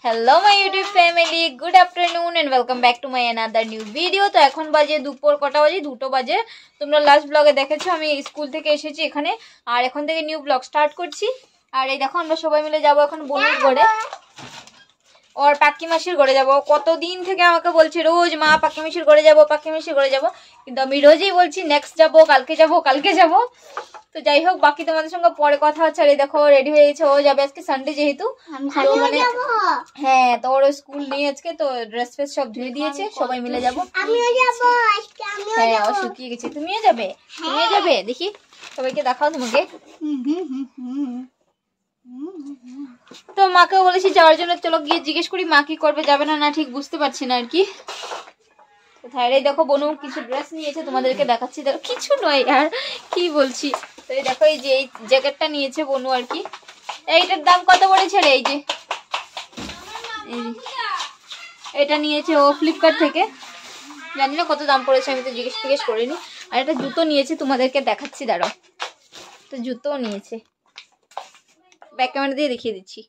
Hello my YouTube family, good afternoon and welcome back to my another new video. তো এখন বাজে দুপুর কটা বাজে, 2টো বাজে। তোমরা লাস্ট ব্লগে দেখেছো আমি স্কুল থেকে এসেছি এখানে, আর এখন থেকে নিউ ব্লগ স্টার্ট করছি। আর এই দেখো আমরা সবাই মিলে যাব এখন বনুর ঘরে और পাকি মাসির ঘরে যাব। কতদিন থেকে আমাকে বলছে রোজ মা পাকি মাসির ঘরে যাব, পাকি মাসির ঘরে যাব, কিন্তু আমি রোজই বলছি নেক্সট যাব, কালকে যাব, কালকে যাব। তো যাই হোক, বাকি তোমাদের সঙ্গে পরে কথা হচ্ছে। আর এই দেখো রেডি হয়ে গেছে, ও যাবে আজকে সানডে যেহেতু, মানে হ্যাঁ তো ওর স্কুল নেই আজকে, তো ড্রেস ফ্রেস সব ধুয়ে দিয়েছে, সবাই মিলে যাব। আমিও যাব আজকে, আমিও হ্যাঁ ও শুকিয়ে গেছে। তুমিও যাবে? তুমিও যাবে? দেখি সবাইকে দেখাও তোমাকে। তো মাকেও বলেছি যাওয়ার জন্য, চলো গিয়ে জিজ্ঞেস করি মা কি করবে, যাবে না না ঠিক বুঝতে পারছি না আর কি। কোথায় রে দেখো বনু কিছু ড্রেস নিয়েছে, তোমাদেরকে দেখাচ্ছি। দেখো কিছু নয় আর কি বলছি। তো এই দেখো এই যে এই জ্যাকেটটা নিয়েছে বনু আর কি। এইটার দাম কত পড়েছে রে? এই যে এটা নিয়েছে ও ফ্লিপকার্ট থেকে, জানি না কত দাম পড়েছে, আমি তো জিজ্ঞেস করিনি। আর একটা জুতো নিয়েছে, তোমাদেরকে দেখাচ্ছি দাঁড়াও। তো জুতোও নিয়েছে, ব্যাক ক্যামেরা দিয়ে দেখিয়ে দিচ্ছি।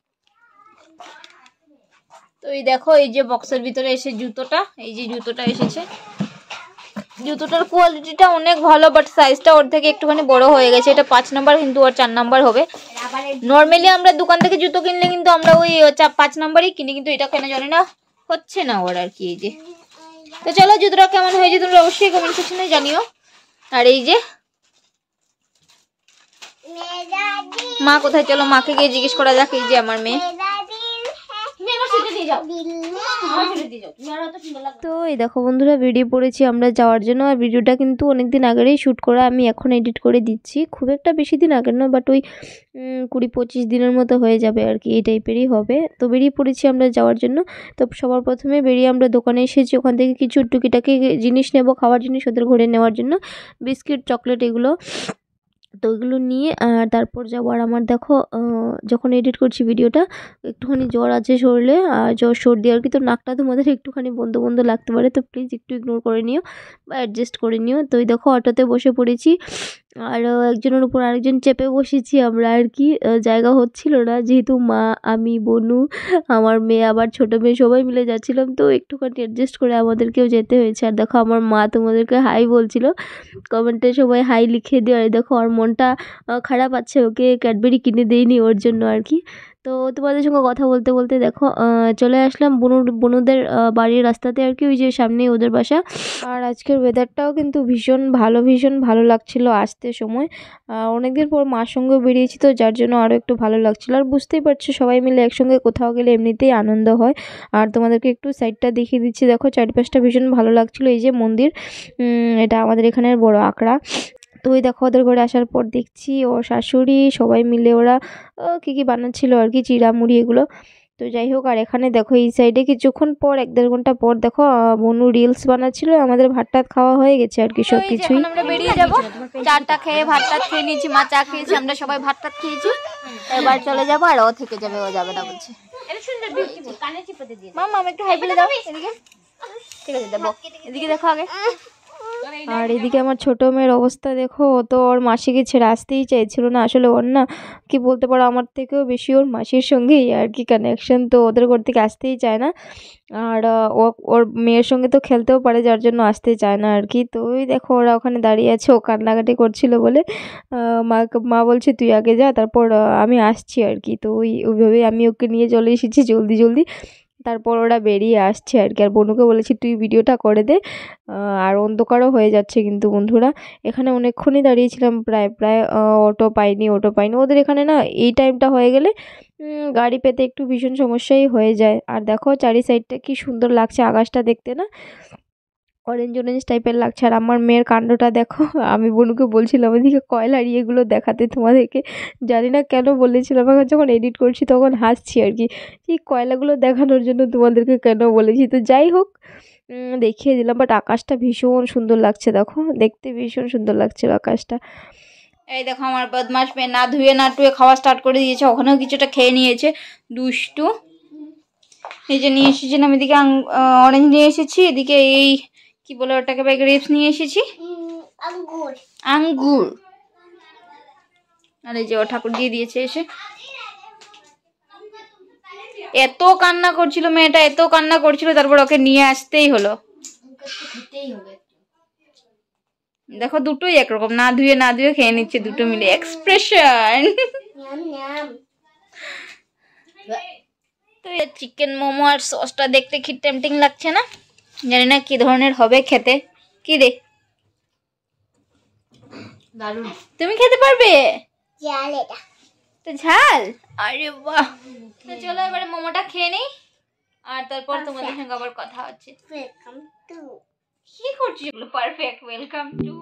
তো এই দেখো এই যে বক্সের ভিতরে এসে জুতোটা, এই যে জুতোটা এসেছে। জুতোটার কোয়ালিটিটা অনেক ভালো, বাট সাইজটা ওর থেকে একটুখানি বড় হয়ে গেছে। এটা 5 নাম্বার, কিন্তু ওর 4 নাম্বার হবে। নর্মালি আমরা দোকান থেকে জুতো কিনলে কিন্তু আমরা ওই 5 নাম্বারই কিনি, কিন্তু এটা কেন জানি না হচ্ছে না ওর আর কি। এই যে তো চলো জুতোটা কেমন হয়েছে তোমরা অবশ্যই কমেন্ট সেকশনে জানিও। আর এই যে মা কোথায়, চলো মাকে গিয়ে জিজ্ঞেস করা যাক। এই যে আমার মেয়ে। তো এই দেখো বন্ধুরা বেরিয়ে পড়েছি আমরা যাওয়ার জন্য। আর ভিডিওটা কিন্তু অনেকদিন আগেরই শ্যুট করা, আমি এখন এডিট করে দিচ্ছি। খুব একটা বেশি দিন আগের নয়, বাট ওই 20-25 দিনের মতো হয়ে যাবে আর কি, এই টাইপেরই হবে। তো বেরিয়ে পড়েছি আমরা যাওয়ার জন্য। তো সবার প্রথমে বেরিয়ে আমরা দোকানে এসেছি, ওখান থেকে কিছু টুকিটাকি জিনিস নেব, খাওয়ার জিনিস ওদের ঘরে নেওয়ার জন্য, বিস্কিট চকলেট এগুলো। তো ওইগুলো নিয়ে তারপর যাবো। আর আমার দেখো যখন এডিট করছি ভিডিওটা একটুখানি জ্বর আছে শরীরে, জ্বর সর্দি আর কি, তো নাকটা তোমাদের একটুখানি বন্ধ বন্ধ লাগতে পারে, তো প্লিজ একটু ইগনোর করে নিও বা অ্যাডজাস্ট করে নিও। তো ওই দেখো অটোতে বসে পড়েছি, আর একজনের উপর আরেকজন চেপে বসেছি আমরা আর কি। জায়গা হচ্ছিল না, যেহেতু মা, আমি, বনু, আমার মেয়ে, আবার ছোটো মেয়ে সবাই মিলে যাচ্ছিলাম, তো একটুখানি অ্যাডজাস্ট করে আমাদেরকেও যেতে হয়েছে। আর দেখো আমার মা তোমাদেরকে হাই বলছিল, কমেন্টে সবাই হাই লিখে দিও। আর দেখো আর মনটা খারাপ আছে, ওকে ক্যাডবেরি কিনে দেয়নি ওর জন্য আর কি। তো তোমাদের সঙ্গে কথা বলতে বলতে দেখো চলে আসলাম বনুদের বাড়ির রাস্তাতে আর কি, ওই যে সামনেই ওদের বাসা। আর আজকের ওয়েদারটাও কিন্তু ভীষণ ভালো লাগছিল আসতে সময়। অনেকদিন পর মার সঙ্গে বেরিয়েছি, তো যার জন্য আরও একটু ভালো লাগছিল। আর বুঝতেই পারছো সবাই মিলে একসঙ্গে কোথাও গেলে এমনিতেই আনন্দ হয়। আর তোমাদেরকে একটু সাইডটা দেখিয়ে দিচ্ছি, দেখো চারিপাশটা ভীষণ ভালো লাগছিল। এই যে মন্দির, এটা আমাদের এখানের বড় আখড়া। তো ওই দেখো ওদের ঘরে আসার পর দেখছি ওর শাশুড়ি সবাই মিলে ওরা কী বানাচ্ছিল আর কি, চিড়া মুড়ি এগুলো। তো যাই হোক, আর এখানে দেখো এই সাইডে কিছুক্ষণ পর 1-1.5 ঘন্টা পর দেখো বনু রিলস বানাচ্ছিল। আমাদের ভাত টাত খাওয়া হয়ে গেছে আর কি সব কিছুই। আমরা বেরিয়ে যাবো, চাটা খেয়ে ভাত টাত খেয়ে নিয়েছি, মা চা খেয়েছি, আমরা সবাই ভাত টাত খেয়েছি। এবার চলে যাবো, আর ও থেকে যাবে, ও যাবে না বলছে। মাম্মা আমি একটু হাই বলে দাও এদিকে, ঠিক আছে দেবো, এদিকে দেখো আগে। আর এদিকে আমার ছোটো মেয়ের অবস্থা দেখো, ও তো ওর মাসিকে ছেড়ে আসতেই চাইছিল না। আসলে ওর না কি বলতে পারো, আমার থেকেও বেশি ওর মাসির সঙ্গেই আর কি কানেকশন, তো ওদের ঘর থেকে আসতেই চায় না। আর ওর মেয়ের সঙ্গে তো খেলতেও পারে, যার জন্য আসতে চায় না আর কি। তো ওই দেখো ওরা ওখানে দাঁড়িয়ে আছে, ও কান্নাকাটি করছিল বলে মা বলছে তুই আগে যা, তারপর আমি আসছি আর কি। তো ওইভাবেই আমি ওকে নিয়ে চলে এসেছি জলদি। তারপর ওরা বেরিয়ে আসছে আর কি। আর বনুকে বলেছি তুই ভিডিওটা করে দে। আর অন্ধকারও হয়ে যাচ্ছে কিন্তু বন্ধুরা, এখানে অনেকক্ষণই দাঁড়িয়েছিলাম, প্রায় অটো পাইনি। ওদের এখানে না এই টাইমটা হয়ে গেলে গাড়ি পেতে একটু ভীষণ সমস্যাই হয়ে যায়। আর দেখো চারি সাইডটা কি সুন্দর লাগছে আকাশটা দেখতে, না অরেঞ্জ টাইপের লাগছে। আর আমার মেয়ের কাণ্ডটা দেখো, আমি বনুকে বলছিলাম ওইদিকে কয়লার ইয়েগুলো দেখাতে তোমাদেরকে, জানি না কেন বলেছিলাম, এখন যখন এডিট করছি তখন হাসছি আর কি, এই কয়লাগুলো দেখানোর জন্য তোমাদেরকে কেন বলেছি। তো যাই হোক দেখিয়ে দিলাম, বাট আকাশটা ভীষণ সুন্দর লাগছে, দেখো দেখতে ভীষণ সুন্দর লাগছিল আকাশটা। এই দেখো আমার বদমাস মেয়ে না ধুয়ে না টুয়ে খাওয়া স্টার্ট করে দিয়েছে, ওখানেও কিছুটা খেয়ে নিয়েছে দুষ্টু। এই যে নিয়ে এসেছি আমি, এদিকে অরেঞ্জ নিয়ে এসেছি, এদিকে এই কি বলে ওটাকে গ্রেপস নিয়ে এসেছি, আঙ্গুর। আর এই যে ও ঠাকুর দিয়ে দিয়েছে এসে। এত কান্না করছিল মেয়েটা, এত কান্না করছিল, তারপর ওকে নিয়ে আসতেই হলো। দেখো দুটোই একরকম, না ধুয়ে না ধুয়ে খেয়ে নিচ্ছে দুটো মিলে, এক্সপ্রেশন। তো চিকেন মোমো আর সসটা দেখতে কি টেম্পটিং লাগছে না? জানি না কি ধরনের হবে খেতে। কি রে, দারুণ। তুমি খেতে পারবে? জাল এটা তো ঝাল, আরে বাহ। তো চলো এবারে মোমোটা খেয়ে নেই, আর তারপর তোমাদের সঙ্গে আবার কথা হচ্ছে। ওয়েলকাম টু কি করছিস? Perfect, welcome to